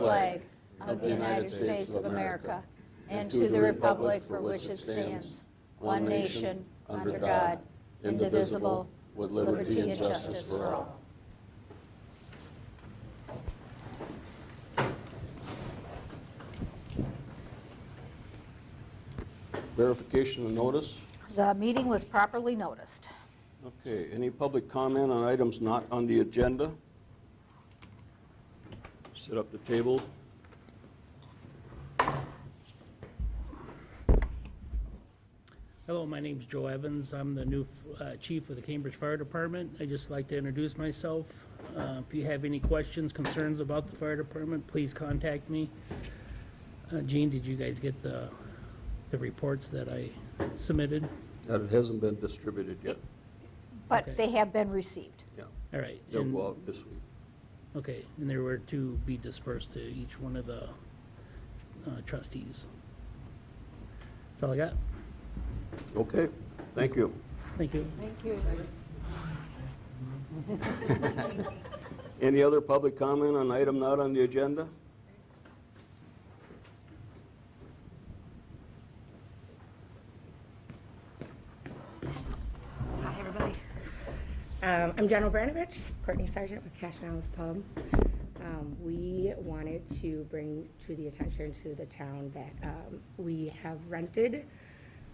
flag of the United States of America and to the republic for which it stands, one nation, under God, indivisible, with liberty and justice for all. Verification of notice. The meeting was properly noticed. Okay, any public comment on items not on the agenda? Set up the table. Hello, my name's Joe Evans. I'm the new chief of the Cambridge Fire Department. I'd just like to introduce myself. If you have any questions, concerns about the fire department, please contact me. Gene, did you guys get the reports that I submitted? That hasn't been distributed yet. But Okay. they have been received. Yeah, All right. they'll and- go out this week. Okay, and they were to be dispersed to each one of the trustees. That's all I got. Okay, thank you. Thank you. Thank you. Any other public comment on item not on the agenda? Hi, everybody. I'm General Branovich, Courtney Sargent with Cash and Olive Pub. We wanted to bring to the attention to the town that we have rented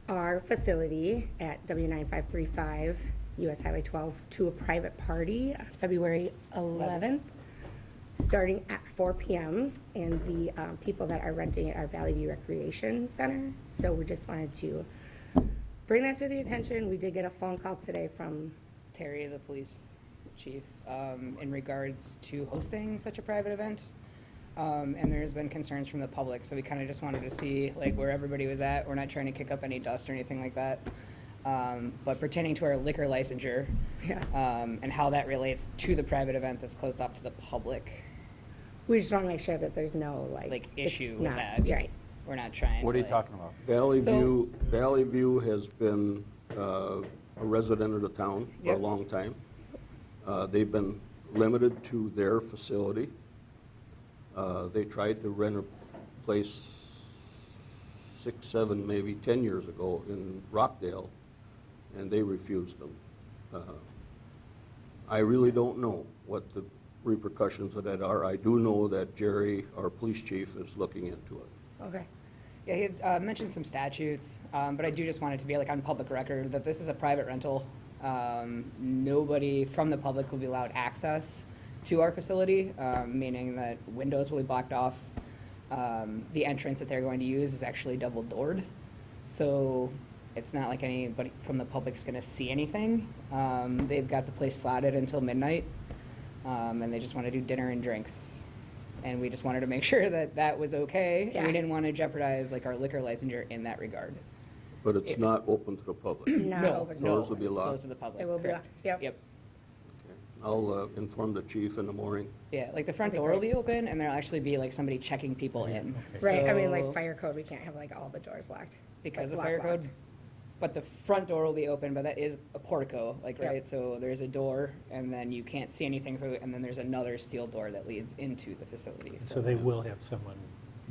our facility at W9535 US Highway 12 to a private party on February 11th, starting at 4 p.m. And the people that are renting it are Valley View Recreation Center. So we just wanted to bring that to the attention. We did get a phone call today from Terry, the police chief, in regards to hosting such a private event. And there's been concerns from the public, so we kind of just wanted to see like where everybody was at. We're not trying to kick up any dust or anything like that. But pertaining to our liquor licensure, and how that relates to the private event that's closed off to the public, we just want to make sure that there's no like issue it's with not- that. Right. We're not trying What to, are you talking about? Valley View has been a resident of the town for a Yep. long time. They've been limited to their facility. They tried to rent a place 6, 7, maybe 10 years ago in Rockdale, and they refused them. I really don't know what the repercussions of that are. I do know that Jerry, our police chief, is looking into it. Okay. Yeah, he had mentioned some statutes, but I do just want it to be like on public record that this is a private rental. Nobody from the public will be allowed access to our facility, meaning that windows will be blocked off. The entrance that they're going to use is actually double doored, so it's not like anybody from the public's going to see anything. They've got the place slotted until midnight, and they just want to do dinner and drinks. And we just wanted to make sure that that was okay. Yeah. We didn't want to jeopardize like our liquor licensure in that regard. But it's not open to the public. Not open. No, Those will be it's locked. closed to the public. It will be correct. locked, yep. Yep. I'll inform the chief in the morning. Yeah, like the front That'd be door will be open, and there'll actually be like somebody checking people in. Right. I mean, like So- fire code, we can't have like all the doors locked. because like, of fire locked. code. But the front door will be open, but that is a portico, like, Yep. right? So there's a door, and then you can't see anything through it, and then there's another steel door that leads into the facility. So they will have someone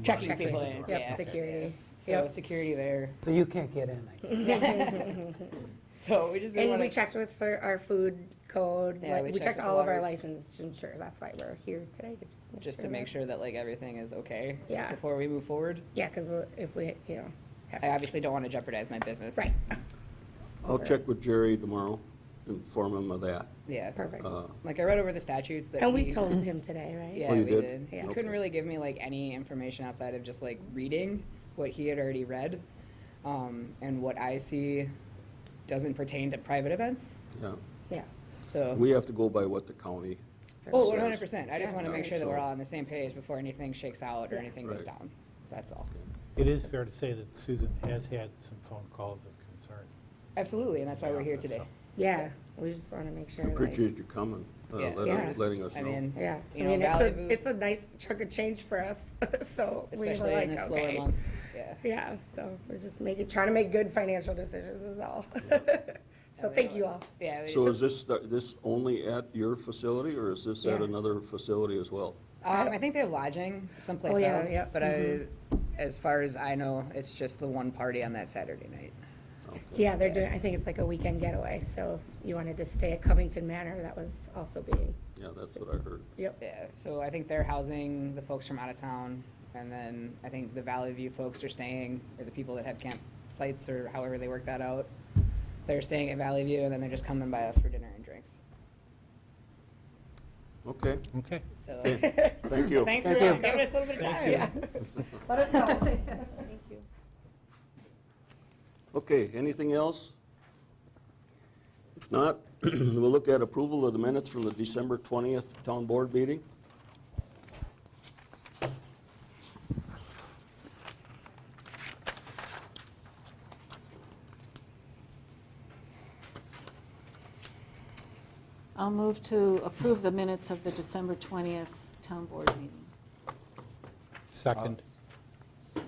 Checking Checking. people in, Yep, yeah. security. So Yep. security there. So you can't get in, I guess. So we just didn't And we wanna, checked with for our food code. Yeah, like, we we checked checked with all of our water. license ensure. That's why we're here today. just to make sure that like everything is okay. Yeah. Before we move forward. Yeah, because if we, you know. have I to- obviously don't want to jeopardize my business. Right. I'll check with Jerry tomorrow, inform him of that. Yeah. Perfect. Like I read over the statutes that And we told him today, right? Yeah, Oh, you we did? did. Yeah. He couldn't really give me like any information outside of just like reading what he had already read. And what I see doesn't pertain to private events. Yeah. Yeah. So, We have to go by what the county, oh, says. 100%. I just Yeah. want to make sure that we're So- all on the same page before anything shakes out or Yeah. anything goes Right. down. That's all. It is fair to say that Susan has had some phone calls of concern. Absolutely, and that's why we're here today. Yeah. We just want to make sure. like- appreciate you coming, Yeah. Yeah. letting us know. I mean, Yeah. You I know, mean, Valley View- it's a nice chunk of change for us. So we were especially like, in a slower okay. month. Yeah. Yeah. So we're just trying to make good financial decisions is all. So Yeah, thank you all. Yeah. we So just- is this only at your facility, or is this at Yeah. another facility as well? I think they have lodging someplace Oh, yeah, else, yeah, but as far as I know, it's just the one party on that Saturday night. Yeah, they're doing, I think it's like a weekend getaway, so you wanted to stay at Covington Manor, that was also being, Yeah, that's what I heard. yep. Yeah, so I think they're housing the folks from out of town, and then I think the Valley View folks are staying, or the people that have campsites, or however they work that out. They're staying at Valley View, and then they're just coming by us for dinner and drinks. Okay, Okay. So, thank you. thanks for Thank you. giving us a little bit of time. Yeah. Let us know. Thank you. Okay, anything else? If not, we'll look at approval of the minutes from the December 20th Town Board meeting. I'll move to approve the minutes of the December 20th Town Board meeting. Second.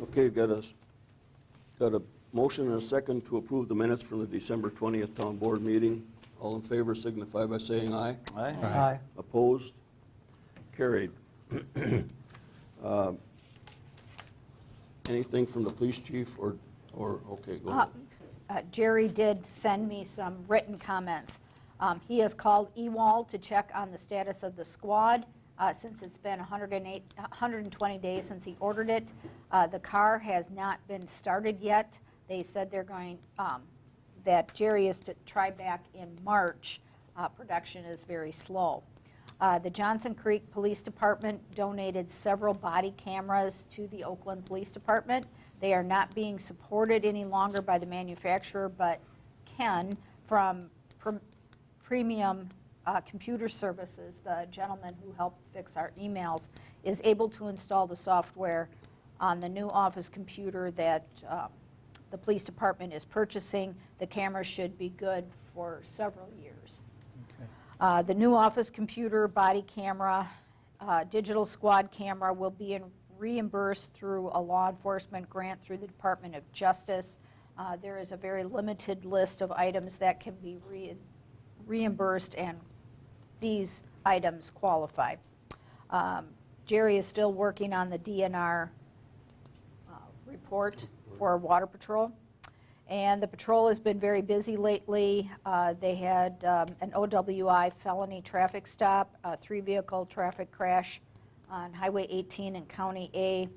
Okay, got a motion and a second to approve the minutes from the December 20th Town Board meeting. All in favor signify by saying aye. Aye. Opposed? Carried. Anything from the police chief or okay, go ahead. Jerry did send me some written comments. He has called EWAL to check on the status of the squad since it's been 120 days since he ordered it. The car has not been started yet. They said they're going, that Jerry is to try back in March. Production is very slow. The Johnson Creek Police Department donated several body cameras to the Oakland Police Department. They are not being supported any longer by the manufacturer, but Ken from Premium Computer Services, the gentleman who helped fix our emails, is able to install the software on the new office computer that the police department is purchasing. The cameras should be good for several years. The new office computer, body camera, digital squad camera will be reimbursed through a law enforcement grant through the Department of Justice. There is a very limited list of items that can be reimbursed, and these items qualify. Jerry is still working on the DNR report for Water Patrol. And the patrol has been very busy lately. They had an OWI felony traffic stop, a 3-vehicle traffic crash on Highway 18 in County A,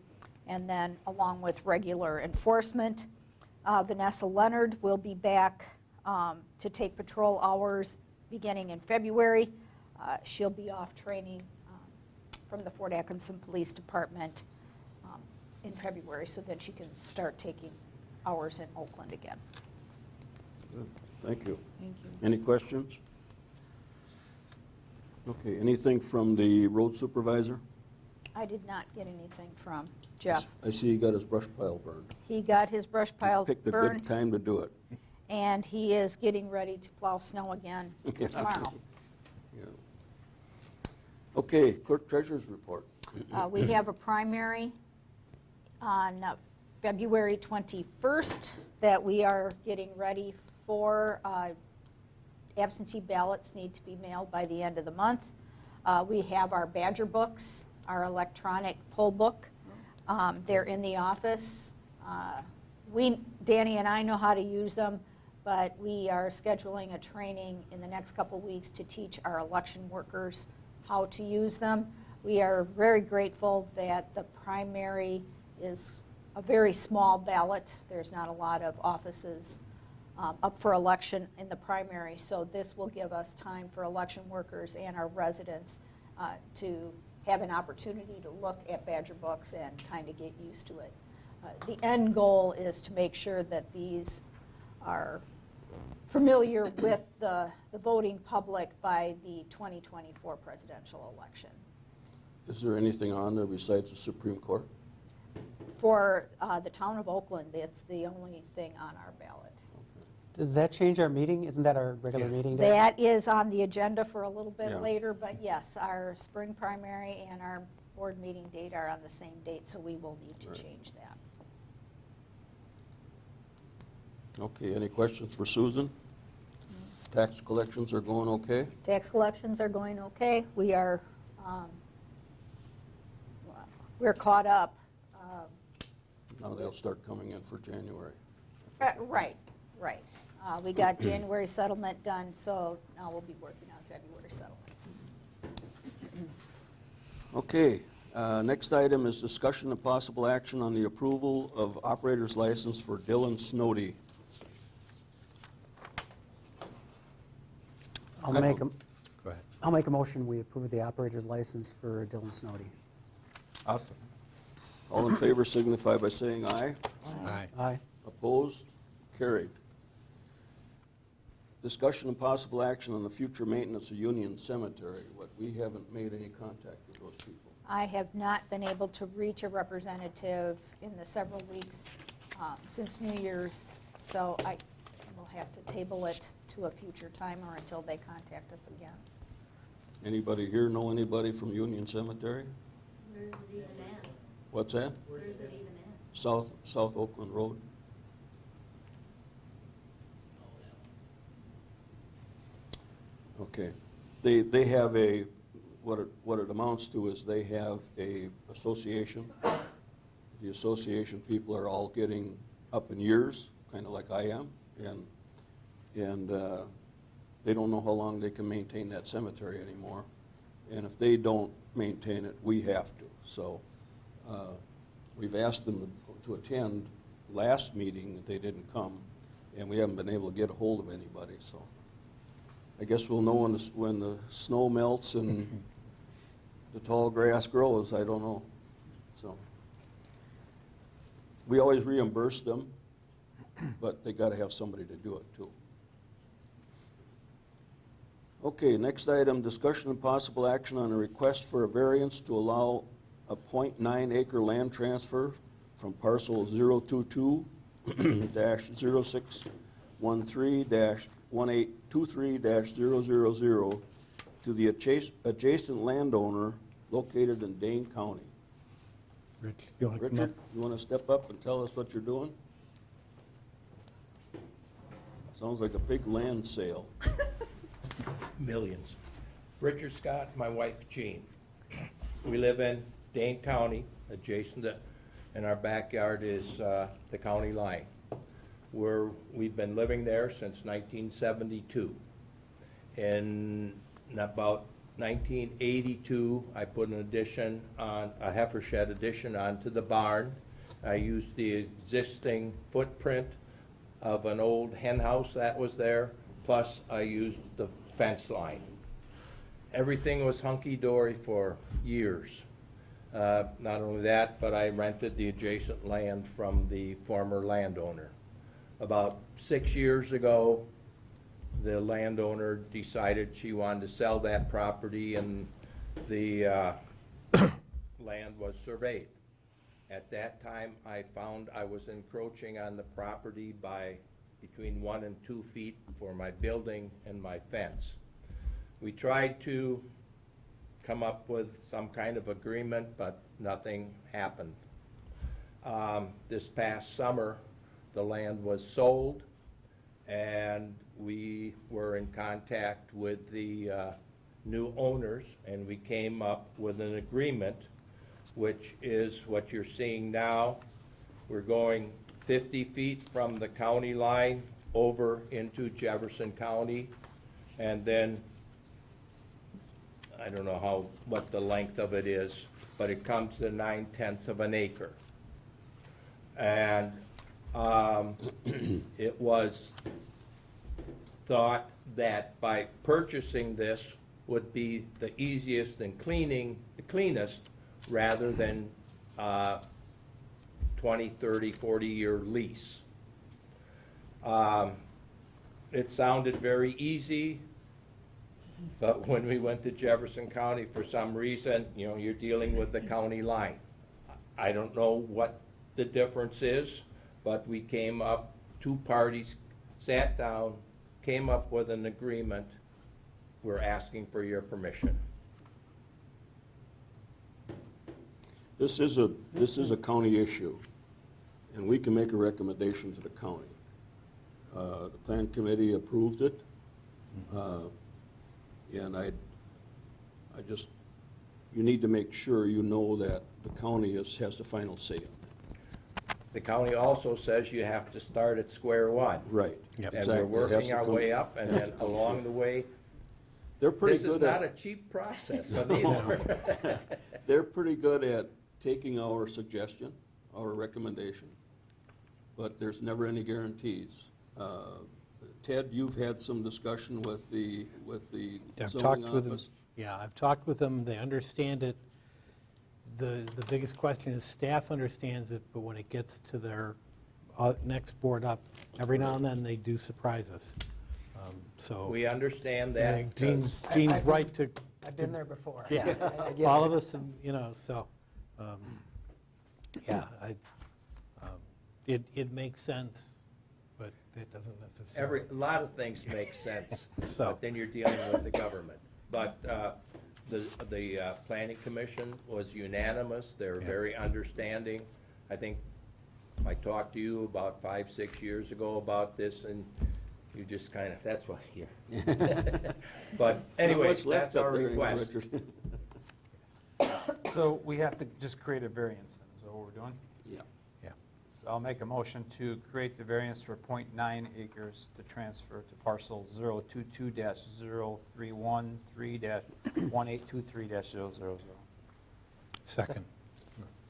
and then along with regular enforcement. Vanessa Leonard will be back to take patrol hours beginning in February. She'll be off training from the Fort Atkinson Police Department in February, so that she can start taking hours in Oakland again. Good. Thank you. Thank you. Any questions? Okay, anything from the road supervisor? I did not get anything from Jeff. I see he got his brush pile burned. He got his brush pile Picked a good burned, time to do it. and he is getting ready to plow snow again tomorrow. Yeah. Okay, clerk treasurer's report. We have a primary on February 21st that we are getting ready for. Absentee ballots need to be mailed by the end of the month. We have our Badger books, our electronic poll book. They're in the office. Danny and I know how to use them, but we are scheduling a training in the next couple weeks to teach our election workers how to use them. We are very grateful that the primary is a very small ballot. There's not a lot of offices up for election in the primary, so this will give us time for election workers and our residents to have an opportunity to look at Badger books and kind of get used to it. The end goal is to make sure that these are familiar with the voting public by the 2024 presidential election. Is there anything on there besides the Supreme Court? For the town of Oakland, it's the only thing on our ballot. Does that change our meeting? Isn't that our regular meeting day? That is on the agenda for a little bit Yeah. later, but yes, our spring primary and our board meeting date are on the same date, so we will need to change that. Okay, any questions for Susan? Tax collections are going okay? Tax collections are going okay. We are we're caught up. Now they'll start coming in for January. Right. We got January settlement done, so now we'll be working on February settlement. Okay, next item is discussion and possible action on the approval of operator's license for Dylan Snowdy. I'll make a, Go ahead. I'll make a motion, we approve the operator's license for Dylan Snowdy. Awesome. All in favor signify by saying aye. Aye. Aye. Opposed? Carried. Discussion and possible action on the future maintenance of Union Cemetery. What, we haven't made any contact with those people. I have not been able to reach a representative in the several weeks since New Year's, so I will have to table it to a future time or until they contact us again. Anybody here know anybody from Union Cemetery? Where's it even at? What's that? Where's it even at? South Oakland Road. Okay. They have a, what it amounts to is they have a association. The association people are all getting up in years, kind of like I am, and they don't know how long they can maintain that cemetery anymore. And if they don't maintain it, we have to. So we've asked them to attend last meeting, they didn't come, and we haven't been able to get a hold of anybody, so. I guess we'll know when the snow melts and the tall grass grows, I don't know. So we always reimburse them, but they got to have somebody to do it too. Okay, next item, discussion and possible action on a request for a variance to allow a .9 acre land transfer from parcel 022-0613-1823-000 to the adjacent landowner located in Dane County. Rich, you want to come up? Richard, you want to step up and tell us what you're doing? Sounds like a big land sale. Millions. Richard Scott, my wife Jean. We live in Dane County, adjacent to, and our backyard is the county line. We've been living there since 1972. In about 1982, I put an addition on, a heifer shed addition onto the barn. I used the existing footprint of an old hen house that was there, plus I used the fence line. Everything was hunky-dory for years. Not only that, but I rented the adjacent land from the former landowner. About 6 years ago, the landowner decided she wanted to sell that property, and the land was surveyed. At that time, I found I was encroaching on the property by between 1 and 2 feet for my building and my fence. We tried to come up with some kind of agreement, but nothing happened. This past summer, the land was sold, and we were in contact with the new owners, and we came up with an agreement, which is what you're seeing now. We're going 50 feet from the county line over into Jefferson County, and then I don't know what the length of it is, but it comes to 9/10 of an acre. And it was thought that by purchasing this would be the easiest and the cleanest, rather than 20, 30, 40-year lease. It sounded very easy, but when we went to Jefferson County, for some reason, you're dealing with the county line. I don't know what the difference is, but we came up, 2 parties sat down, came up with an agreement. We're asking for your permission. This is a county issue, and we can make a recommendation to the county. The plan committee approved it, and you need to make sure you know that the county has the final say on that. The county also says you have to start at square one. Right. Yep. And Exactly. we're It has working to our come- way up, and has then to come along through. the way, They're pretty this is good not a at, cheap process either. they're pretty good at taking our suggestion, our recommendation, but there's never any guarantees. Ted, you've had some discussion with the I've zoning talked with them. office? Yeah, I've talked with them, they understand it. The biggest question is staff understands it, but when it gets to their next board up, every now and then they do surprise us. So, We understand yeah, that. Gene's I've right to, I've been there before. yeah, I get all it. of us, so, yeah, it makes sense, but it doesn't necessarily. A lot of things make sense, So- but then you're dealing with the government. But the planning commission was unanimous, they're Yeah. very understanding. I think I talked to you about 5, 6 years ago about this, and you just kind of, that's why you're. But anyway, What's left that's our up there, request. Richard? So we have to just create a variance then, is that what we're doing? Yeah. Yeah. I'll make a motion to create the variance for .9 acres to transfer to parcel 022-031-3-1823-000. Second.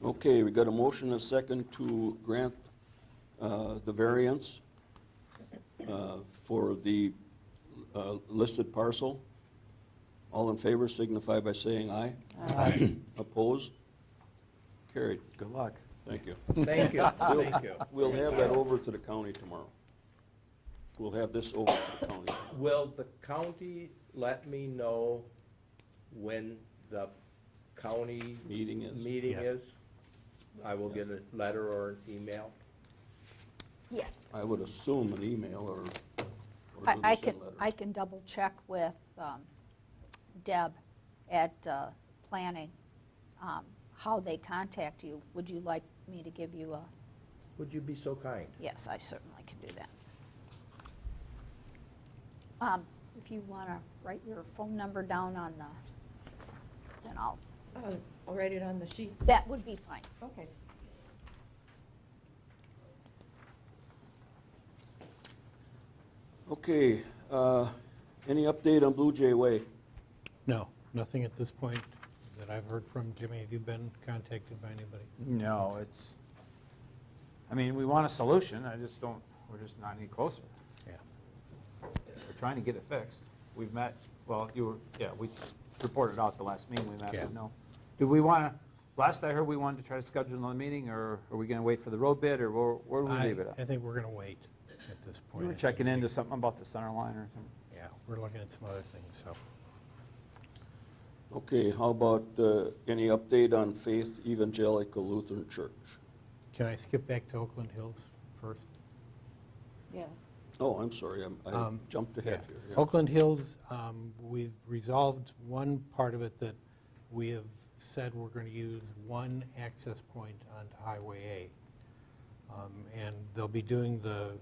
Okay, we got a motion and a second to grant the variance for the listed parcel. All in favor signify by saying aye. Aye. Opposed? Carried. Good luck. Thank you. Thank you, thank you. We'll have that over to the county tomorrow. We'll have this over to the county. Will the county let me know when the county Meeting is? meeting Yes. is? I will get a letter or an email. Yes. I would assume an email or do I they can, send letters? I can double check with Deb at planning, how they contact you. Would you like me to give you a, Would you be so kind? yes, I certainly can do that. If you want to write your phone number down on the, then I'll write it on the sheet. that would be fine. Okay. Okay, any update on Blue Jay Way? No, nothing at this point that I've heard from. Jimmy, have you been contacted by anybody? No, I mean, we want a solution, we're just not any closer. Yeah. We're trying to get it fixed. We've met, well, we reported out the last meeting we met, Yeah. but no. Do we want to, last I heard, we wanted to try to schedule another meeting, or are we going to wait for the road bid, or where do we leave it I at? think we're going to wait at this point. We were checking into something about the center line or something. Yeah, we're looking at some other things, so. Okay, how about any update on Faith Evangelical Lutheran Church? Can I skip back to Oakland Hills first? Yeah. Oh, I'm sorry, I jumped ahead Yeah. here. yeah. Oakland Hills, we've resolved one part of it that we have said we're going to use one access point onto Highway A. And they'll be doing the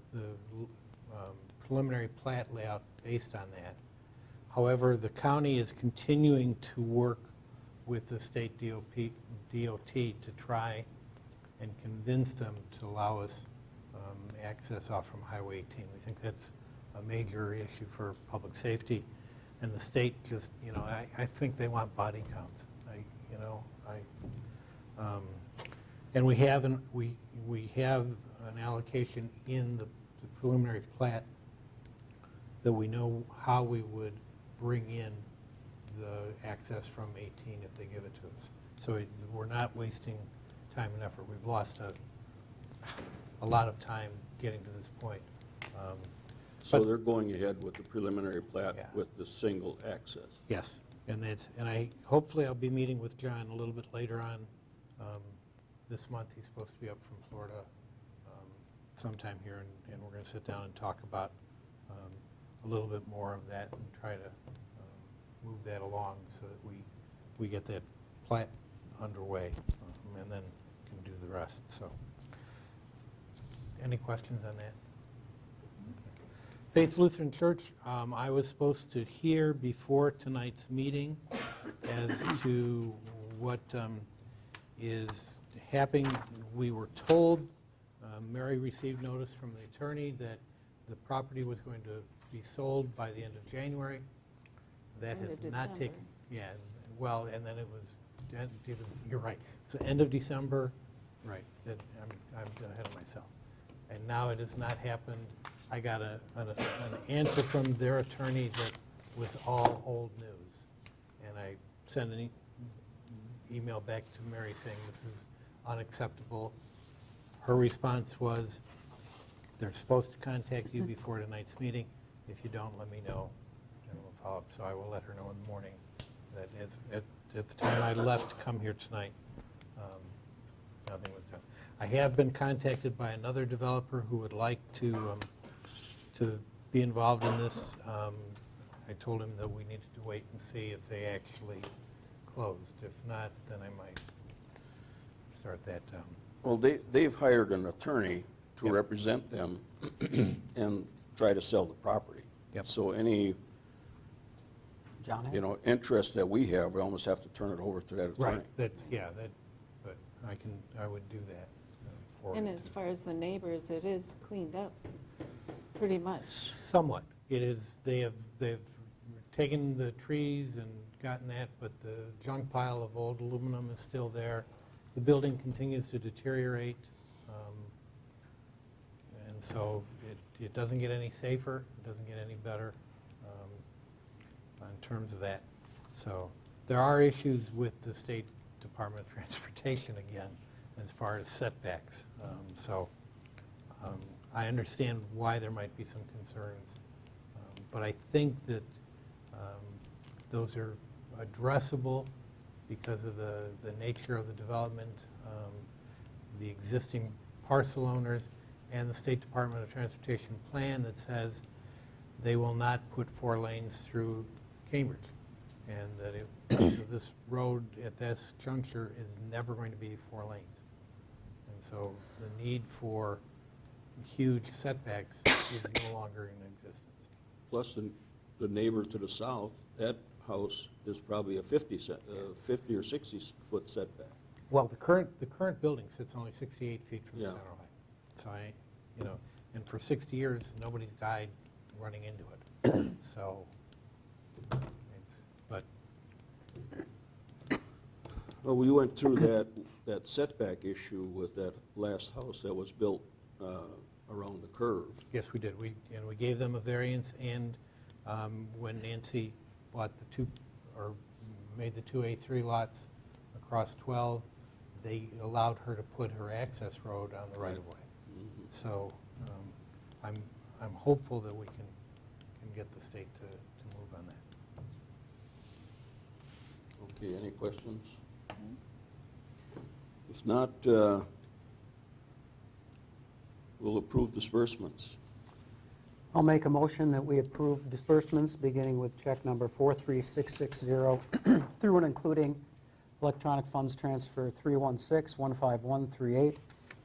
preliminary plat layout based on that. However, the county is continuing to work with the state DOT to try and convince them to allow us access off from Highway 18. We think that's a major issue for public safety. And the state just, I think they want body counts. And we have an allocation in the preliminary plat that we know how we would bring in the access from 18 if they give it to us. So we're not wasting time and effort. We've lost a lot of time getting to this point. So but- they're going ahead with the preliminary plat Yeah. with the single access. Yes, and hopefully I'll be meeting with John a little bit later on this month. He's supposed to be up from Florida sometime here, and we're going to sit down and talk about a little bit more of that and try to move that along so that we get that plat underway and then can do the rest. So, any questions on that? Faith Lutheran Church, I was supposed to hear before tonight's meeting as to what is happening. We were told, Mary received notice from the attorney that the property was going to be sold by the end of January. That End has of not December. taken, yeah, well, and then it was, you're right. So end of December, right, I'm ahead of myself. And now it has not happened. I got an answer from their attorney that was all old news. And I sent an email back to Mary saying this is unacceptable. Her response was, they're supposed to contact you before tonight's meeting. If you don't, let me know, and we'll follow up. So I will let her know in the morning that at the time I left to come here tonight, nothing was done. I have been contacted by another developer who would like to be involved in this. I told him that we needed to wait and see if they actually closed. If not, then I might start that down. Well, they've hired an attorney to Yep. represent them and try to sell the property. Yep. So any, John has? interest that we have, we almost have to turn it over to that attorney. Right, that's, yeah, but I would do that. For And it. as far as the neighbors, it is cleaned up, pretty much. Somewhat. It is, they've taken the trees and gotten that, but the junk pile of old aluminum is still there. The building continues to deteriorate, and so it doesn't get any safer, it doesn't get any better in terms of that. So there are issues with the State Department of Transportation again, as far as setbacks. I understand why there might be some concerns, but I think that those are addressable because of the nature of the development, the existing parcel owners, and the State Department of Transportation plan that says they will not put 4 lanes through Cambridge, and that so this road at this juncture is never going to be 4 lanes. And so the need for huge setbacks is no longer in existence. Plus, the neighbor to the south, that house is probably a 50 or 60-foot setback. Well, the current building sits only 68 feet from the Yeah. center line. So and for 60 years, nobody's died running into it. So, but Well, we went through that setback issue with that last house that was built around the curve. yes, we did. We gave them a variance, and when Nancy bought made the 2 A3 lots across 12, they allowed her to put her access road on the right of way. Mhm. So I'm hopeful that we can get the state to move on that. Okay, any questions? If not, we'll approve disbursements. I'll make a motion that we approve disbursements beginning with check number 43660 through and including electronic funds transfer 316-15138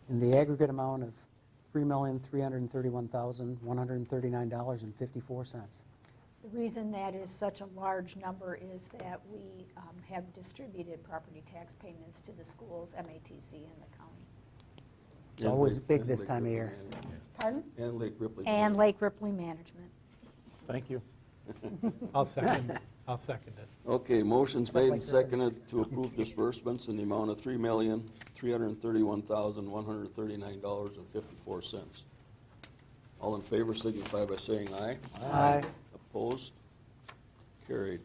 in the aggregate amount of $3,331,139.54. The reason that is such a large number is that we have distributed property tax payments to the schools, MATC, and the county. It's always big this time of year. Pardon? And Lake Ripley. And Lake Ripley Management. Thank you. I'll second it. Okay, motion's made and seconded to approve disbursements in the amount of $3,331,139.54. All in favor signify by saying aye. Aye. Opposed? Carried.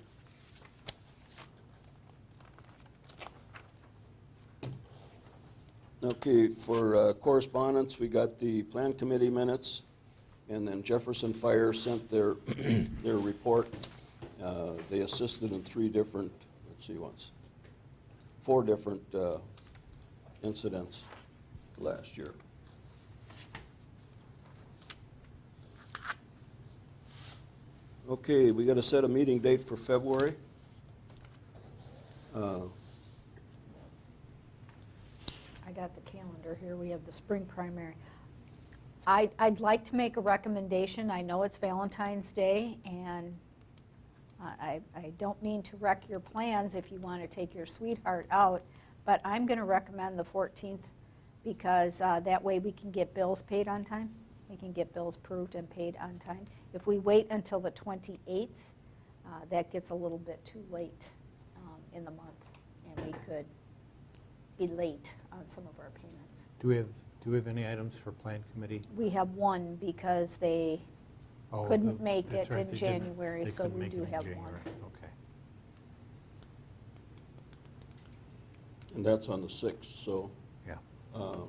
Okay, for correspondence, we got the Plan Committee minutes, and then Jefferson Fire sent their report. They assisted in 4 different incidents last year. Okay, we got to set a meeting date for February. I got the calendar here. We have the spring primary. I'd like to make a recommendation. I know it's Valentine's Day, and I don't mean to wreck your plans if you want to take your sweetheart out, but I'm going to recommend the 14th because that way we can get bills paid on time. We can get bills approved and paid on time. If we wait until the 28th, that gets a little bit too late in the month, and we could be late on some of our payments. Do we have any items for Plan Committee? We have one because they Oh, couldn't make that's it right, in they didn't- January, they so couldn't we make it do in have January. one. Okay. And that's on the 6th, so, Yeah, uh,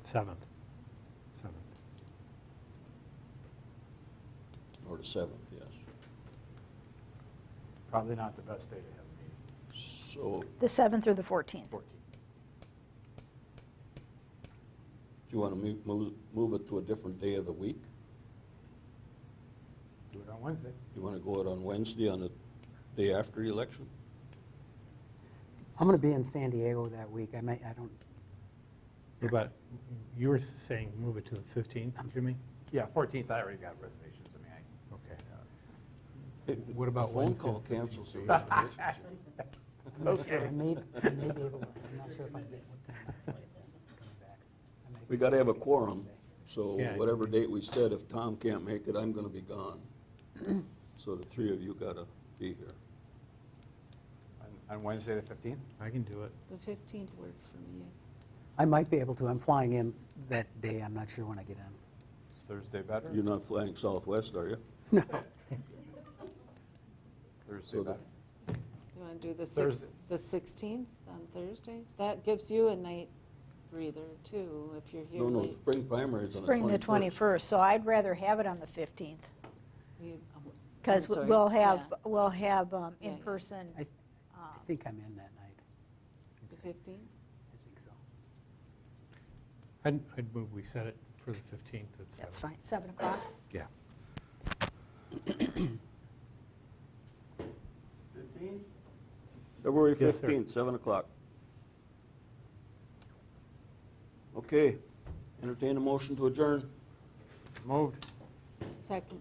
7th. or the 7th, yes. Probably not the best day to have a meeting. So, The 7th or the 14th? 14th. do you want to move it to a different day of the week? Do it on Wednesday. You want to go out on Wednesday on the day after the election? I'm going to be in San Diego that week. I don't, What about, you were saying move it to the 15th, Jimmy? Yeah, 14th, I already got reservations. I mean, Okay. What about A phone Wednesday call the 15th? cancels the reservations. I may be able to, I'm not sure if I can get what time my flight is coming back. I might We be got to have a able quorum, so Yeah. whatever date we said, if Tom can't make it, I'm going to be gone. So the three of you got to be here. on Wednesday the 15th? I can do it. The 15th works for me. I might be able to. I'm flying in that day. I'm not sure when I get in. Is Thursday better? You're not flying Southwest, are you? No. Thursday So the- better? You want to do the Thursday. the 16th on Thursday? That gives you a night breather too, if you're here No, no, late. spring primary is on the 21st. Spring the 21st, so I'd rather have it on the 15th. You- Because I'm sorry, we'll yeah. have Yeah, yeah. in-person, I think I'm in that night. The 15th? I think so. I'd move we set it for the 15th at 7. that's fine, 7 o'clock. Yeah. February Yes, sir. 15th, 7 o'clock. Okay, entertain a motion to adjourn. Moved. Second.